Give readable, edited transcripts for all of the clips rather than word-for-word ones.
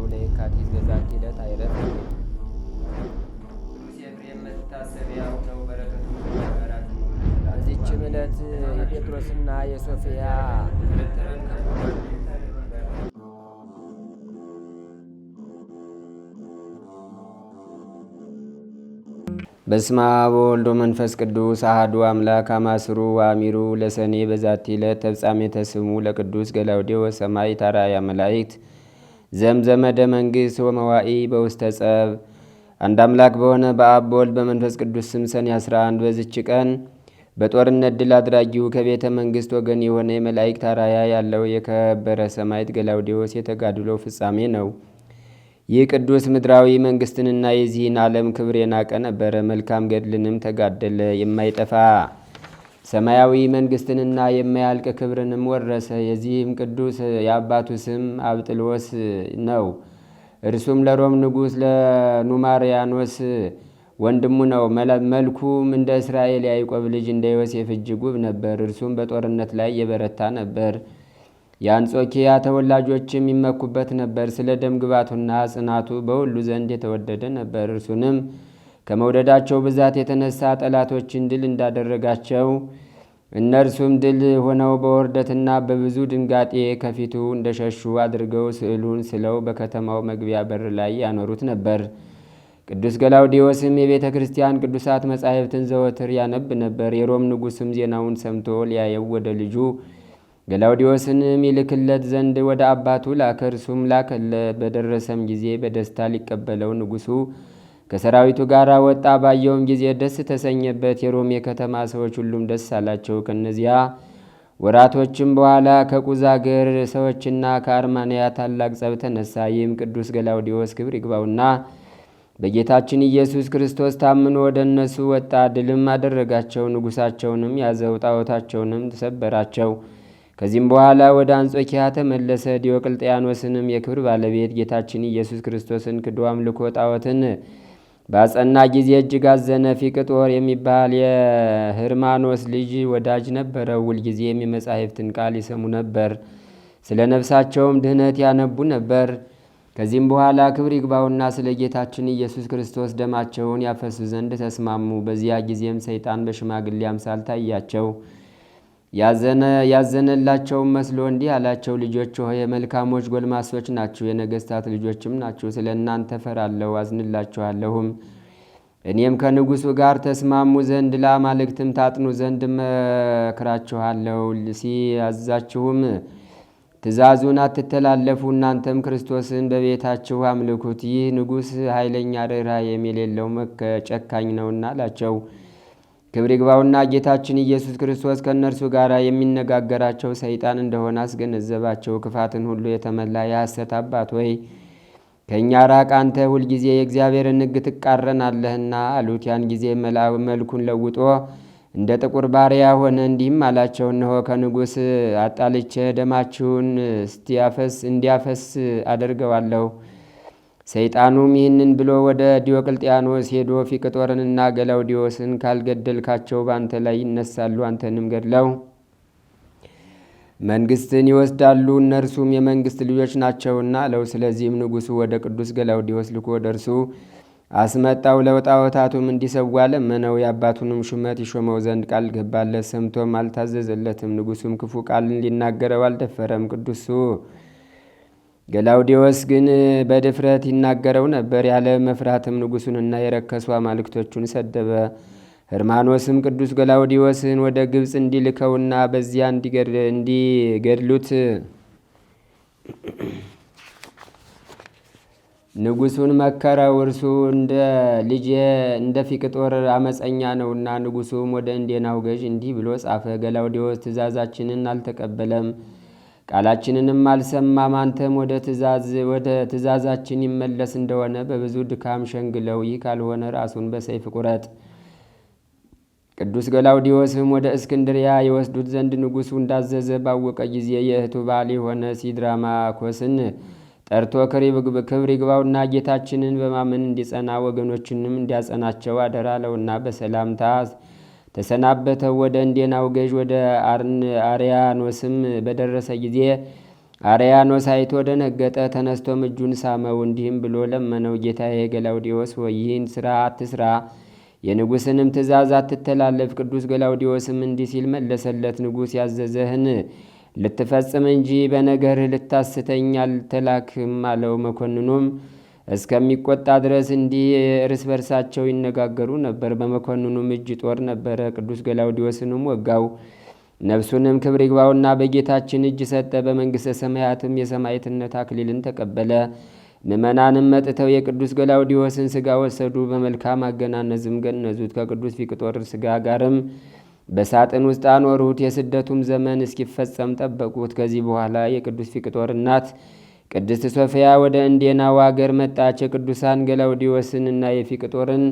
ለየካቲት በዛቲ ዕለት አይረፍ። ቅዱስ ኤፍሬም መታሰቢያው ነው። በረከቱ በዚችም ዕለት የጴጥሮስና የሶፊያ በስመ አብ ወወልድ ወመንፈስ ቅዱስ አሐዱ አምላክ አማስሩ ወአሚሩ ለሰኔ በዛቲ ዕለት ተፍጻሜተ ስሙ ለቅዱስ ገላውዴዎስ ሰማዕት አርአያ መላእክት ዘምዘመደ መንግሥት ወመዋኢ በውስተ ጸብ። አንድ አምላክ በሆነ በአብ በወልድ በመንፈስ ቅዱስ ስም ሰኔ 11 በዝች ቀን በጦርነት ድል አድራጊው ከቤተ መንግሥት ወገን የሆነ የመላእክት አርአያ ያለው የከበረ ሰማዕት ገላውዴዎስ የተጋድሎው ፍጻሜ ነው። ይህ ቅዱስ ምድራዊ መንግስትንና የዚህን ዓለም ክብር የናቀ ነበረ። መልካም ገድልንም ተጋደለ። የማይጠፋ ሰማያዊ መንግስትንና የማያልቅ ክብርንም ወረሰ። የዚህም ቅዱስ የአባቱ ስም አብጥልዎስ ነው። እርሱም ለሮም ንጉሥ ለኑማርያኖስ ወንድሙ ነው። መልኩም እንደ እስራኤል ያዕቆብ ልጅ እንደ ዮሴፍ እጅግ ውብ ነበር። እርሱም በጦርነት ላይ የበረታ ነበር። የአንጾኪያ ተወላጆችም ይመኩበት ነበር። ስለ ደም ግባቱና ጽናቱ በሁሉ ዘንድ የተወደደ ነበር። እርሱንም ከመውደዳቸው ብዛት የተነሳ ጠላቶችን ድል እንዳደረጋቸው እነርሱም ድል ሆነው በውርደትና በብዙ ድንጋጤ ከፊቱ እንደሸሹ አድርገው ስዕሉን ስለው በከተማው መግቢያ በር ላይ ያኖሩት ነበር። ቅዱስ ገላውዴዎስም የቤተ ክርስቲያን ቅዱሳት መጻሕፍትን ዘወትር ያነብ ነበር። የሮም ንጉሥም ዜናውን ሰምቶ ሊያየው ወደ ልጁ ገላውዴዎስንም ይልክለት ዘንድ ወደ አባቱ ላከ። እርሱም ላከለት። በደረሰም ጊዜ በደስታ ሊቀበለው ንጉሡ ከሰራዊቱ ጋር ወጣ። ባየውም ጊዜ ደስ ተሰኘበት። የሮም የከተማ ሰዎች ሁሉም ደስ አላቸው። ከነዚያ ወራቶችም በኋላ ከቁዛ አገር ሰዎችና ከአርማንያ ታላቅ ጸብ ተነሳ። ይህም ቅዱስ ገላውዴዎስ ክብር ይግባውና በጌታችን ኢየሱስ ክርስቶስ ታምኖ ወደ እነሱ ወጣ። ድልም አደረጋቸው። ንጉሣቸውንም ያዘው፣ ጣዖታቸውንም ተሰበራቸው። ከዚህም በኋላ ወደ አንጾኪያ ተመለሰ። ዲዮቅልጥያኖስንም የክብር ባለቤት ጌታችን ኢየሱስ ክርስቶስን ክዶ አምልኮ ጣዖትን ባጸና ጊዜ እጅግ አዘነ። ፊቅጦር የሚባል የህርማኖስ ልጅ ወዳጅ ነበረው። ሁልጊዜም የመጻሕፍትን ቃል ይሰሙ ነበር። ስለ ነፍሳቸውም ድህነት ያነቡ ነበር። ከዚህም በኋላ ክብር ይግባውና ስለ ጌታችን ኢየሱስ ክርስቶስ ደማቸውን ያፈሱ ዘንድ ተስማሙ። በዚያ ጊዜም ሰይጣን በሽማግሌ አምሳል ታያቸው። ያዘነላቸውም መስሎ እንዲህ አላቸው፣ ልጆች ሆይ የመልካሞች ጎልማሶች ናችሁ፣ የነገሥታት ልጆችም ናችሁ። ስለ እናንተ ፈራለሁ፣ አዝንላችኋለሁም። እኔም ከንጉሡ ጋር ተስማሙ ዘንድ ለአማልክትም ታጥኑ ዘንድ መክራችኋለሁ። ሲያዛችሁም ትእዛዙን አትተላለፉ። እናንተም ክርስቶስን በቤታችሁ አምልኩት። ይህ ንጉሥ ኃይለኛ ርኅራኄም የሌለው ጨካኝ ነውና አላቸው። ክብር ይግባውና ጌታችን ኢየሱስ ክርስቶስ ከእነርሱ ጋር የሚነጋገራቸው ሰይጣን እንደሆነ አስገነዘባቸው። ክፋትን ሁሉ የተመላ የሐሰት አባት ሆይ ከእኛ ራቅ፣ አንተ ሁልጊዜ የእግዚአብሔርን ሕግ ትቃረናለህና አሉት። ያን ጊዜ መልኩን ለውጦ እንደ ጥቁር ባሪያ ሆነ። እንዲህም አላቸው፣ እነሆ ከንጉሥ አጣልቼ ደማችሁን እንዲያፈስ አደርገዋለሁ። ሰይጣኑም ይህንን ብሎ ወደ ዲዮቅልጥያኖስ ሄዶ ፊቅጦርንና ገላውዴዎስን ካልገደልካቸው በአንተ ላይ ይነሳሉ፣ አንተንም ገድለው መንግስትን ይወስዳሉ፣ እነርሱም የመንግስት ልጆች ናቸውና አለው። ስለዚህም ንጉሡ ወደ ቅዱስ ገላውዴዎስ ልኮ ወደ እርሱ አስመጣው። ለጣዖታቱም እንዲሰዋ ለመነው። የአባቱንም ሹመት ይሾመው ዘንድ ቃል ገባለት። ሰምቶም አልታዘዘለትም። ንጉሡም ክፉ ቃልን ሊናገረው አልደፈረም። ቅዱሱ ገላውዴዎስ ግን በድፍረት ይናገረው ነበር። ያለ መፍራትም ንጉሡንና የረከሱ አማልክቶቹን ሰደበ። ህርማኖስም ቅዱስ ገላውዴዎስን ወደ ግብፅ እንዲልከውና በዚያ እንዲገድሉት ንጉሡን መከረው። እርሱ እንደ ልጄ እንደ ፊቅጦር አመፀኛ ነውና። ንጉሡም ወደ እንዴናው ገዥ እንዲህ ብሎ ጻፈ፣ ገላውዴዎስ ትእዛዛችንን አልተቀበለም፣ ቃላችንንም አልሰማም። አንተም ወደ ትእዛዛችን ይመለስ እንደሆነ በብዙ ድካም ሸንግለው፣ ይህ ካልሆነ ራሱን በሰይፍ ቁረጥ። ቅዱስ ገላውዴዎስም ወደ እስክንድሪያ የወስዱት ዘንድ ንጉሡ እንዳዘዘ ባወቀ ጊዜ የእህቱ ባል የሆነ ሲድራማኮስን ጠርቶ ክብር ይግባውና ጌታችንን በማመን እንዲጸና ወገኖችንም እንዲያጸናቸው አደራ አለውና በሰላምታ ተሰናበተው። ወደ እንዴናው ገዥ ወደ አርያኖስም በደረሰ ጊዜ አርያኖስ አይቶ ደነገጠ። ተነስቶም እጁን ሳመው፣ እንዲህም ብሎ ለመነው። ጌታዬ ገላውዴዎስ ሆይ ይህን ስራ አትስራ፣ የንጉሥንም ትእዛዝ አትተላለፍ። ቅዱስ ገላውዴዎስም እንዲህ ሲል መለሰለት፣ ንጉሥ ያዘዘህን ልትፈጽም እንጂ በነገርህ ልታስተኝ አልተላክም አለው። መኮንኑም እስከሚቆጣ ድረስ እንዲህ እርስ በርሳቸው ይነጋገሩ ነበር። በመኮንኑም እጅ ጦር ነበረ። ቅዱስ ገላውዴዎስንም ወጋው። ነፍሱንም ክብር ይግባውና በጌታችን እጅ ሰጠ። በመንግሥተ ሰማያትም የሰማዕትነት አክሊልን ተቀበለ። ምእመናንም መጥተው የቅዱስ ገላውዴዎስን ሥጋ ወሰዱ፣ በመልካም አገናነዝም ገነዙት። ከቅዱስ ፊቅጦር ሥጋ ጋርም በሳጥን ውስጥ አኖሩት። የስደቱም ዘመን እስኪፈጸም ጠበቁት። ከዚህ በኋላ የቅዱስ ፊቅጦር እናት ቅድስት ሶፊያ ወደ እንዴናው አገር መጣች። የቅዱሳን ገላውዴዎስንና የፊቅጦርን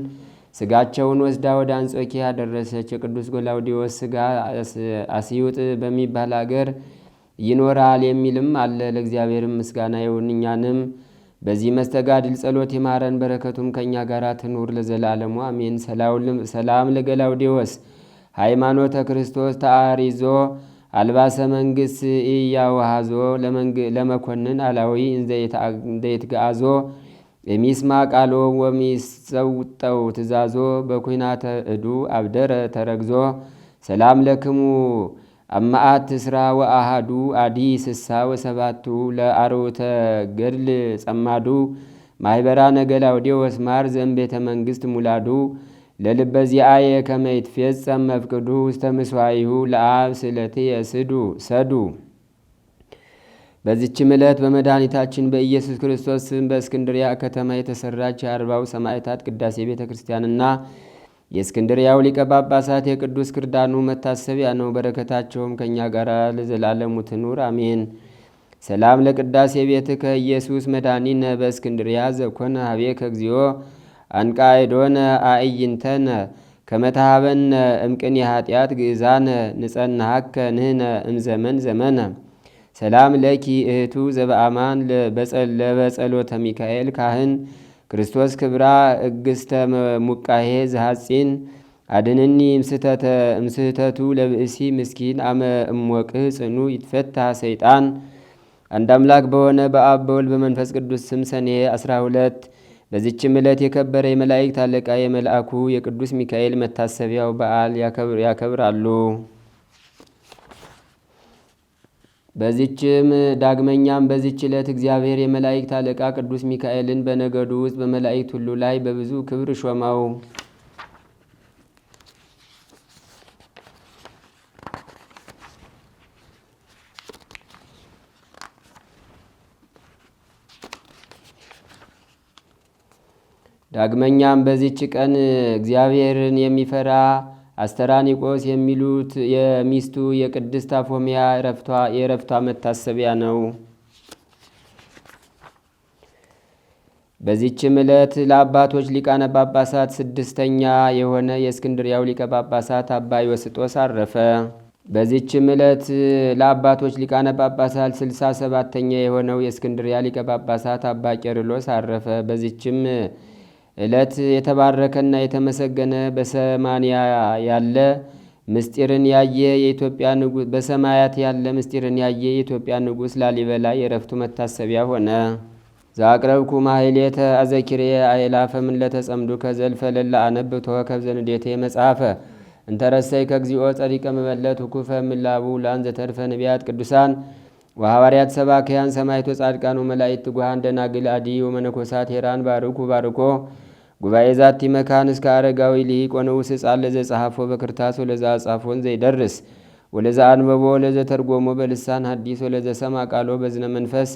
ሥጋቸውን ወስዳ ወደ አንጾኪያ ደረሰች። የቅዱስ ገላውዴዎስ ሥጋ አስዩጥ በሚባል አገር ይኖራል የሚልም አለ። ለእግዚአብሔርም ምስጋና ይሁን፣ እኛንም በዚህ መስተጋድል ጸሎት ይማረን፣ በረከቱም ከእኛ ጋር ትኑር ለዘላለሙ አሜን። ሰላም ለገላውዴዎስ ሃይማኖተ ክርስቶስ ተአሪዞ አልባሰ መንግሥት ኢያዋሃዞ ለመኮንን አላዊ እንዘይትጋዞ የሚስማ ቃሎ ወሚሰውጠው ትእዛዞ በኩናተ እዱ አብደረ ተረግዞ ሰላም ለክሙ አማአት ስራ ወአሃዱ አዲ ስሳ ወሰባቱ ለአርውተ ገድል ጸማዱ ማይበራነ ገላውዴዎስ ማር ዘእምቤተ መንግሥት ሙላዱ ለልበዚአየ ከመይትፌጸም መፍቅዱ ውስተ ምስዋይሁ ለአብ ስእለትየ ሰዱ። በዚችም ዕለት በመድኃኒታችን በኢየሱስ ክርስቶስ ስም በእስክንድሪያ ከተማ የተሰራች የአርባው ሰማዕታት ቅዳሴ ቤተ ክርስቲያንና የእስክንድሪያው ሊቀ ጳጳሳት የቅዱስ ክርዳኑ መታሰቢያ ነው። በረከታቸውም ከእኛ ጋር ለዘላለሙ ትኑር አሜን። ሰላም ለቅዳሴ ቤትከ ኢየሱስ መድኃኒነ በእስክንድሪያ ዘኮነ ሀቤከ እግዚኦ አንቃይዶነ አእይንተነ ከመታሃበነ እምቅን የኃጢአት ግእዛነ ንጸናሃከ ንህነ እምዘመን ዘመነ ሰላም ለኪ እህቱ ዘበአማን ለበጸሎተ ሚካኤል ካህን ክርስቶስ ክብራ እግስተ ሙቃሄ ዘሐጺን አድንኒ እምስህተቱ ለብእሲ ምስኪን አመ እምወቅህ ጽኑ ይትፈታ ሰይጣን። አንድ አምላክ በሆነ በአብ በወልድ በመንፈስ ቅዱስ ስም ሰኔ 12 በዚችም ዕለት የከበረ የመላእክት አለቃ የመልአኩ የቅዱስ ሚካኤል መታሰቢያው በዓል ያከብራሉ። ዳግመኛም በዚች ዕለት እግዚአብሔር የመላእክት አለቃ ቅዱስ ሚካኤልን በነገዱ ውስጥ በመላእክት ሁሉ ላይ በብዙ ክብር ሾመው። ዳግመኛም በዚች ቀን እግዚአብሔርን የሚፈራ አስተራኒቆስ የሚሉት የሚስቱ የቅድስት አፎሚያ የዕረፍቷ መታሰቢያ ነው። በዚችም ዕለት ለአባቶች ሊቃነ ጳጳሳት 6ኛ የሆነ የእስክንድሪያው ሊቀ ጳጳሳት አባ ዮስጦስ አረፈ። በዚችም ዕለት ለአባቶች ሊቃነ ጳጳሳት 67ኛ የሆነው የእስክንድሪያ ሊቀ ጳጳሳት አባ ቄርሎስ አረፈ። በዚችም ዕለት የተባረከና የተመሰገነ በሰማንያ ያለ ምስጢርን ያየ የኢትዮጵያ ንጉሥ በሰማያት ያለ ምስጢርን ያየ የኢትዮጵያ ንጉሥ ላሊበላ የዕረፍቱ መታሰቢያ ሆነ። ዛቅረብኩ ማሕሌተ አዘኪሬ አእላፈ ምለተ ጸምዱ ከዘልፈ ለላ አነብብ ተወከብ ዘንዴቴ መጽሐፈ እንተረሰይ ከግዚኦ ጸሪቀ መበለት ውኩፈ ምላቡ ላን ዘተርፈ ነቢያት ቅዱሳን ወሐዋርያት ሰባክያን ሰማዕቶ ጻድቃን ወመላእክት ትጉሃን ደናግል አዲ ወመነኮሳት ሄራን ባርኮ ጉባኤ ዛቲ መካን እስከ አረጋዊ ሊቅ ወንዑስ ሕፃን ለዘ ጸሐፎ በክርታስ ወለዛ ጻፎን ዘይደርስ ወለዛ አንበቦ ወለዘ ተርጎሞ በልሳን ሐዲስ ወለዘ ሰማ ቃሎ በዝነ መንፈስ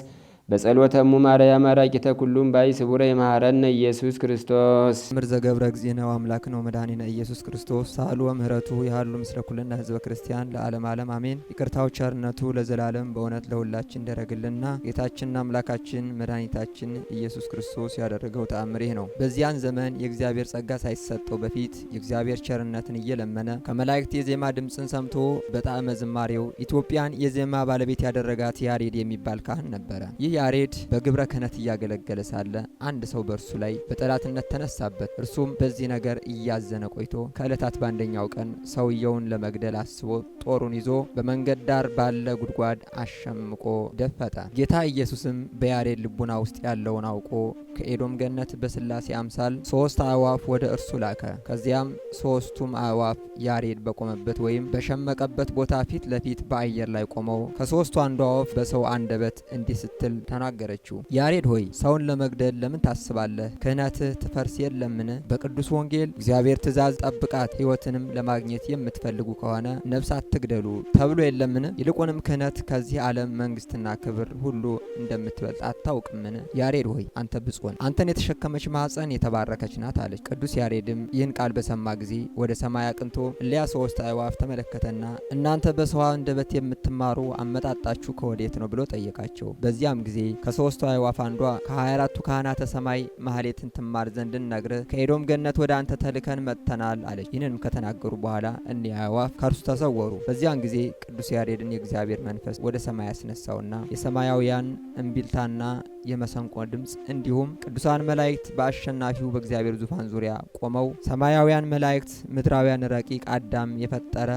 በጸሎተሙ ማርያም አራቂተ ኩሉም ባይ ስቡረ ይማረነ ኢየሱስ ክርስቶስ ምር ዘገብረ እግዚእነ አምላክ ነው መድኃኒነ ኢየሱስ ክርስቶስ ሳሉ ወምህረቱ ያሉ ምስለ ኩልነ ህዝበ ክርስቲያን ለዓለም ዓለም አሜን። ይቅርታው ቸርነቱ ለዘላለም በእውነት ለሁላችን ደረግልና ጌታችንና አምላካችን መድኃኒታችን ኢየሱስ ክርስቶስ ያደረገው ተአምር ይህ ነው። በዚያን ዘመን የእግዚአብሔር ጸጋ ሳይሰጠው በፊት የእግዚአብሔር ቸርነትን እየለመነ ከመላእክት የዜማ ድምፅን ሰምቶ በጣዕመ ዝማሬው ኢትዮጵያን የዜማ ባለቤት ያደረጋት ያሬድ የሚባል ካህን ነበረ። ይህ ያሬድ በግብረ ክህነት እያገለገለ ሳለ አንድ ሰው በእርሱ ላይ በጠላትነት ተነሳበት። እርሱም በዚህ ነገር እያዘነ ቆይቶ ከዕለታት በአንደኛው ቀን ሰውየውን ለመግደል አስቦ ጦሩን ይዞ በመንገድ ዳር ባለ ጉድጓድ አሸምቆ ደፈጠ። ጌታ ኢየሱስም በያሬድ ልቡና ውስጥ ያለውን አውቆ ከኤዶም ገነት በስላሴ አምሳል 3 አእዋፍ ወደ እርሱ ላከ። ከዚያም 3ቱም አእዋፍ ያሬድ በቆመበት ወይም በሸመቀበት ቦታ ፊት ለፊት በአየር ላይ ቆመው ከ3ቱ አንዷ ወፍ በሰው አንደበት እንዲህ ስትል ተናገረችው። ያሬድ ሆይ ሰውን ለመግደል ለምን ታስባለህ? ክህነትህ ትፈርስ የለምን? በቅዱስ ወንጌል እግዚአብሔር ትእዛዝ ጠብቃት፣ ሕይወትንም ለማግኘት የምትፈልጉ ከሆነ ነፍስ አትግደሉ ተብሎ የለምን? ይልቁንም ክህነት ከዚህ ዓለም መንግስትና ክብር ሁሉ እንደምትበልጥ አታውቅምን? ያሬድ ሆይ አንተ ብፁዕ፣ አንተን የተሸከመች ማኅፀን የተባረከች ናት አለች። ቅዱስ ያሬድም ይህን ቃል በሰማ ጊዜ ወደ ሰማይ አቅንቶ እሊያ 3 አዕዋፍ ተመለከተና እናንተ በሰው አንደበት የምትማሩ አመጣጣችሁ ከወዴት ነው ብሎ ጠየቃቸው። በዚያም ጊዜ ከ3ቱ አዕዋፍ አንዷ ከ24ቱ ካህናተ ሰማይ ማህሌትን ትማር ዘንድ ነግረህ ከኤዶም ገነት ወደ አንተ ተልከን መጥተናል አለች። ይህንንም ከተናገሩ በኋላ እኒህ አዕዋፍ ከእርሱ ተሰወሩ። በዚያን ጊዜ ቅዱስ ያሬድን የእግዚአብሔር መንፈስ ወደ ሰማይ ያስነሳውና የሰማያውያን እምቢልታና የመሰንቆ ድምፅ እንዲሁም ቅዱሳን መላእክት በአሸናፊው በእግዚአብሔር ዙፋን ዙሪያ ቆመው ሰማያውያን መላእክት ምድራውያን ረቂቅ አዳም የፈጠረ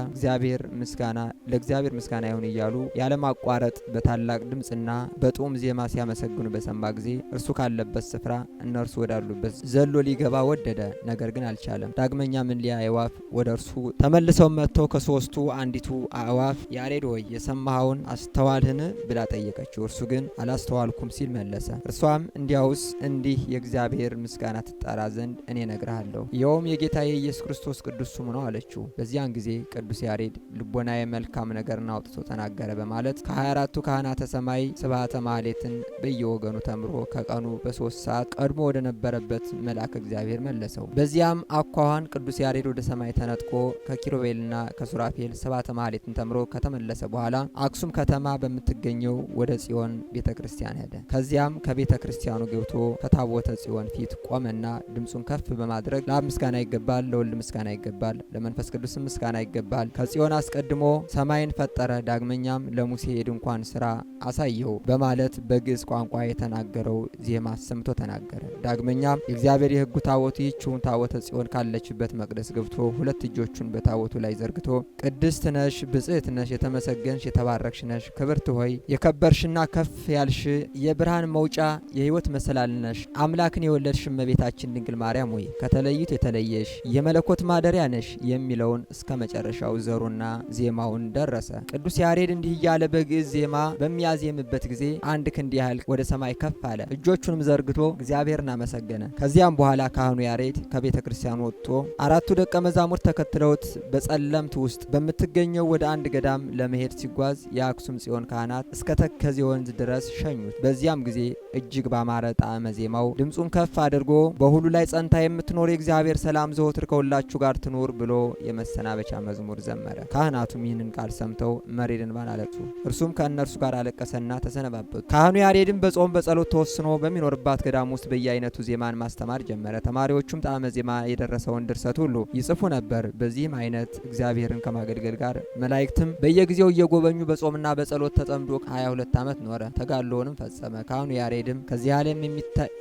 ለእግዚአብሔር ምስጋና ይሁን እያሉ ያለማቋረጥ በታላቅ ድምፅና በጡም ዜማ ሲያመሰግኑ በሰማ ጊዜ እርሱ ካለበት ስፍራ እነርሱ ወዳሉበት ዘሎ ሊገባ ወደደ፣ ነገር ግን አልቻለም። ዳግመኛም እሊያ አዕዋፍ ወደ እርሱ ተመልሰው መጥተው ከ3ቱ አንዲቱ አዕዋፍ ያሬድ ሆይ የሰማኸውን አስተዋልህን ብላ ጠየቀችው። እርሱ ግን አላስተዋልኩም ሲል መለሰ። እርሷም እንዲያውስ እንዲህ የእግዚአብሔር ምስጋና ትጠራ ዘንድ እኔ እነግርሃለሁ፣ ይኸውም የጌታ የኢየሱስ ክርስቶስ ቅዱስ ስሙ ነው አለችው። በዚያን ጊዜ ቅዱስ ያሬድ ልቦናዬ መልካም ነገርን አውጥቶ ተናገረ በማለት ከ24ቱ ካህናተ ሰማይ ስብሐተ ማህሌትን በየወገኑ ተምሮ ከቀኑ በ3 ሰዓት ቀድሞ ወደ ነበረበት መልአክ እግዚአብሔር መለሰው። በዚያም አኳኋን ቅዱስ ያሬድ ወደ ሰማይ ተነጥቆ ከኪሩቤልና ከሱራፌል ስብሐተ ማህሌትን ተምሮ ከተመለሰ በኋላ አክሱም ከተማ በምትገኘው ወደ ጽዮን ቤተ ክርስቲያን ሄደ። ከዚያም ከቤተ ክርስቲያኑ ገብቶ ከታቦተ ጽዮን ፊት ቆመና ድምፁን ከፍ በማድረግ ለአብ ምስጋና ይገባል፣ ለወልድ ምስጋና ይገባል፣ ለመንፈስ ቅዱስ ምስጋና ይገባል። ከጽዮን አስቀድሞ ሰማይን ፈጠረ፣ ዳግመኛም ለሙሴ የድንኳን ስራ አሳየው በማለት በግዕዝ ቋንቋ የተናገረው ዜማ አሰምቶ ተናገረ። ዳግመኛም የእግዚአብሔር የሕጉ ታቦት ይህችውን ታቦተ ጽዮን ካለችበት መቅደስ ገብቶ 2 እጆቹን በታቦቱ ላይ ዘርግቶ ቅድስት ነሽ፣ ብጽዕት ነሽ፣ የተመሰገንሽ የተባረክሽ ነሽ፣ ክብርት ሆይ የከበርሽና ከፍ ያልሽ የብርሃን መውጫ የሕይወት መሰላል ነሽ፣ አምላክን የወለድሽ እመቤታችን ድንግል ማርያም ሆይ ከተለዩት የተለየሽ የመለኮት ማደሪያ ነሽ የሚለውን እስከ መጨረሻው ዘሩና ዜማውን ደረሰ። ቅዱስ ያሬድ እንዲህ እያለ በግዕዝ ዜማ በሚያዜምበት ጊዜ 1 ክንድ ያህል ወደ ሰማይ ከፍ አለ። እጆቹንም ዘርግቶ እግዚአብሔርን አመሰገነ። ከዚያም በኋላ ካህኑ ያሬድ ከቤተ ክርስቲያኑ ወጥቶ 4ቱ ደቀ መዛሙርት ተከትለውት በጸለምት ውስጥ በምትገኘው ወደ አንድ ገዳም ለመሄድ ሲጓዝ የአክሱም ጽዮን ካህናት እስከ ተከዜ ወንዝ ድረስ ሸኙት። በዚያም ጊዜ እጅግ ባማረ ጣዕመ ዜማው ድምፁን ከፍ አድርጎ በሁሉ ላይ ጸንታ የምትኖር የእግዚአብሔር ሰላም ዘወትር ከሁላችሁ ጋር ትኑር ብሎ የመሰናበቻ መዝሙር ዘመረ። ካህናቱም ይህንን ቃል ሰምተው መሪር እንባን አለቅሱ። እርሱም ከእነርሱ ጋር አለቀሰና ተሰነባበቱ። ካህኑ ያሬድም በጾም በጸሎት ተወስኖ በሚኖርባት ገዳም ውስጥ በየአይነቱ ዜማን ማስተማር ጀመረ። ተማሪዎቹም ጣዕመ ዜማ የደረሰውን ድርሰት ሁሉ ይጽፉ ነበር። በዚህም አይነት እግዚአብሔርን ከማገልገል ጋር መላእክትም በየጊዜው እየጎበኙ በጾምና በጸሎት ተጠምዶ 22 ዓመት ኖረ። ተጋድሎውንም ፈጸመ። ካህኑ ያሬድም ከዚህ ዓለም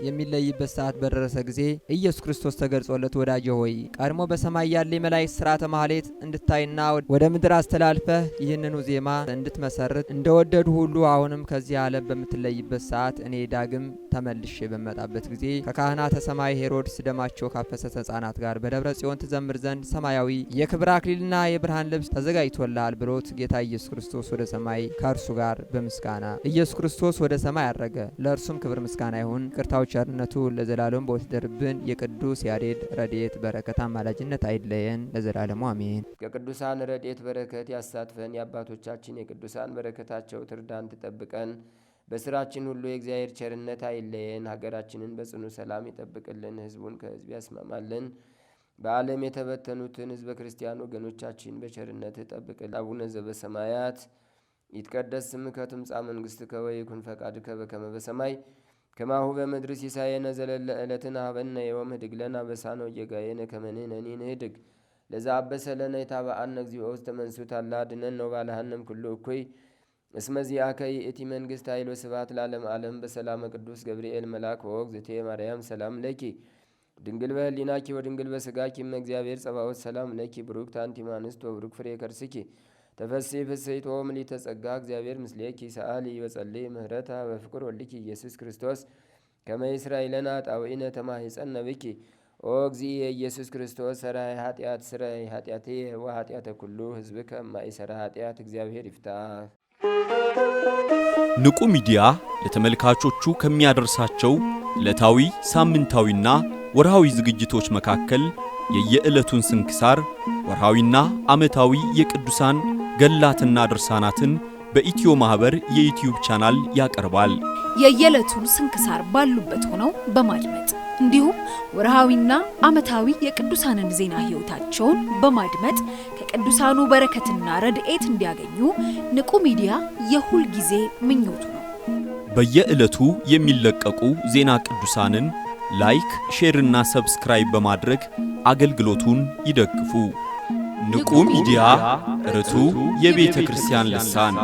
የሚለይበት ሰዓት በደረሰ ጊዜ ኢየሱስ ክርስቶስ ተገልጾለት ወዳጄ ሆይ ቀድሞ በሰማይ ያለ የመላእክት ሥርዓተ ማህሌት እንድታይና ወደ ምድር አስተላልፈህ ይህንኑ ዜማ እንድትመሰርት እንደወደዱ ሁሉ አሁንም ከዚህ ዓለም በምትለይበት ሰዓት እኔ ዳግም ተመልሼ በመጣበት ጊዜ ከካህናተ ሰማይ ሄሮድስ ደማቸው ካፈሰሰ ሕፃናት ጋር በደብረ ጽዮን ትዘምር ዘንድ ሰማያዊ የክብር አክሊልና የብርሃን ልብስ ተዘጋጅቶልሃል ብሎት ጌታ ኢየሱስ ክርስቶስ ወደ ሰማይ ከእርሱ ጋር በምስጋና ኢየሱስ ክርስቶስ ወደ ሰማይ አረገ። ለእርሱም ክብር ምስጋና ይሁን። ይቅርታው ቸርነቱ ለዘላለሙ በወትደርብን የቅዱስ ያሬድ ረድኤት በረከት አማላጅነት አይለየን ለዘላለሙ አሜን። ከቅዱሳን ረድኤት በረከት ያሳትፈን። የአባቶቻችን የቅዱሳን በረከታቸው ትርዳን ትጠብቀን። በስራችን ሁሉ የእግዚአብሔር ቸርነት አይለየን። ሀገራችንን በጽኑ ሰላም ይጠብቅልን። ህዝቡን ከህዝብ ያስማማልን። በዓለም የተበተኑትን ህዝበ ክርስቲያን ወገኖቻችን በቸርነት ጠብቅልን። አቡነ ዘበሰማያት ይትቀደስ ስምከ ትምጻእ መንግሥትከ ወይኩን ፈቃድከ በከመ በሰማይ ከማሁ በምድር ሲሳየነ ዘለለ ዕለትነ ሀበነ ዮም ህድግ ለነ አበሳነ ወጌጋየነ ከመ ንሕነኒ ንህድግ ለዘአበሰ ለነ ኢታብአነ እግዚኦ ውስተ መንሱት አላ አድኅነነ ወባልሐነ እምኩሉ እኩይ እስመ ዚአከ ይእቲ መንግሥት ኃይል ወስብሐት ለዓለመ ዓለም በሰላመ ቅዱስ ገብርኤል መልአክ ወእግዝእቴ ማርያም ሰላም ለኪ ድንግል በህሊናኪ ወድንግል በሥጋኪ እመ እግዚአብሔር ጸባኦት ሰላም ለኪ ብሩክት አንቲ እምአንስት ወብሩክ ፍሬ ከርስኪ ተፈሥሒ ፍሥሕት ወምልዕተ ጸጋ እግዚአብሔር ምስሌኪ ሰአሊ ወጸልይ ምህረታ በፍቅር ወልድኪ ኢየሱስ ክርስቶስ ከመ ይስራይ ለነ ኃጣውኢነ ተማኅፀነ ብኪ ኦ እግዚእ ኢየሱስ ክርስቶስ ሠራይ ኃጢአት ሥረይ ኃጢአትየ ወኃጢአተ ኩሉ ሕዝብ ከማይሠራ ኃጢአት እግዚአብሔር ይፍታ። ንቁ ሚዲያ ለተመልካቾቹ ከሚያደርሳቸው ዕለታዊ ሳምንታዊና ወርሃዊ ዝግጅቶች መካከል የየዕለቱን ስንክሳር ወርሃዊና ዓመታዊ የቅዱሳን ገላትና ድርሳናትን በኢትዮ ማህበር የዩቲዩብ ቻናል ያቀርባል። የየዕለቱን ስንክሳር ባሉበት ሆነው በማድመጥ እንዲሁም ወርሃዊና ዓመታዊ የቅዱሳንን ዜና ሕይወታቸውን በማድመጥ ከቅዱሳኑ በረከትና ረድኤት እንዲያገኙ ንቁ ሚዲያ የሁል ጊዜ ምኞቱ ነው። በየዕለቱ የሚለቀቁ ዜና ቅዱሳንን ላይክ፣ ሼር እና ሰብስክራይብ በማድረግ አገልግሎቱን ይደግፉ። ንቁ ሚዲያ ርቱ የቤተ ክርስቲያን ልሳን